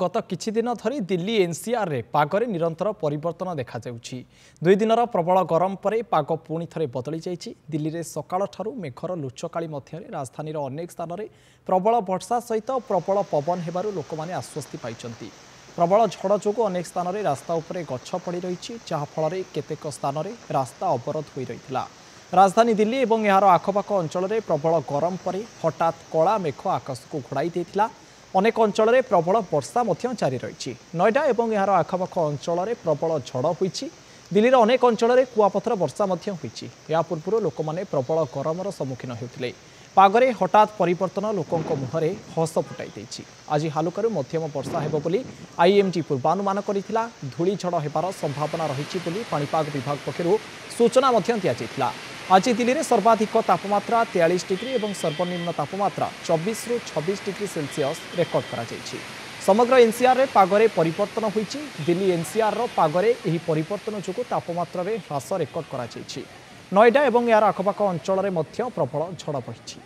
गत किछि दिन धरी दिल्ली एनसीआर रे पागरे निरंतर परिवर्तन देखा जाउछि। 2 दिनर प्रबल गरम पर पाग पुणी थरे बदली जाइछि। दिल्ली रे सकाळ ठारू मेघर लुचकाळी मध्यरे राजधानीर अनेक स्थान रे प्रबल वर्षा सहित प्रबल पवन हेबारु लोकमाने आश्वस्ति पाइछन्ति। प्रबल झड़ जोगु अनेक स्थान रे रास्ता उपरे गछ पड़ी रहिछि, जहा फल रे केतेक स्थान रे रास्ता अवरोध होई रहितला। राजधानी दिल्ली एवं यार आखपाख अंचल रे प्रबल गरम पर हठात कला मेघ आकाश को घोड़ाई देथिला। अनेक अंचल रे प्रबल वर्षा मध्य जारी रही। नोएडा एवं यार आखपाख अंचल रे प्रबल झड़ होईछि। दिल्लीर अनेक अंचल रे कुआपथर वर्षा मध्य होईछि। या पूर्व लोक माने प्रबल गरमर सम्मुखीन हेउथिले। पागरे हठात परिवर्तन लोकंक मुहरे हस फुटाई देछि। आज हालुकारू मध्यम वर्षा हेबो बोली आईएमडी पूर्वानुमान करिथिला। धूली झड़ हेबार संभावना रहिछि बोली पाणीपाग विभाग पक्षरु सूचना मध्य दिया जायतिला। आज दिल्ली में सर्वाधिक तापमात्रा 43 डिग्री और सर्वनिम्न तापमात्रा 24 रु 26 डिग्री सेल्सियस रेकर्ड करा जायछि। समग्र एनसीआर रे पागरे परिवर्तन होईछि। दिल्ली एनसीआर रो पागरे एही परिवर्तन जोगु तापमात्रा रे ह्रास रेकर्ड करा जायछि। नोएडा और यार आखपाख अंचल में प्रबल झड़ बहिछि।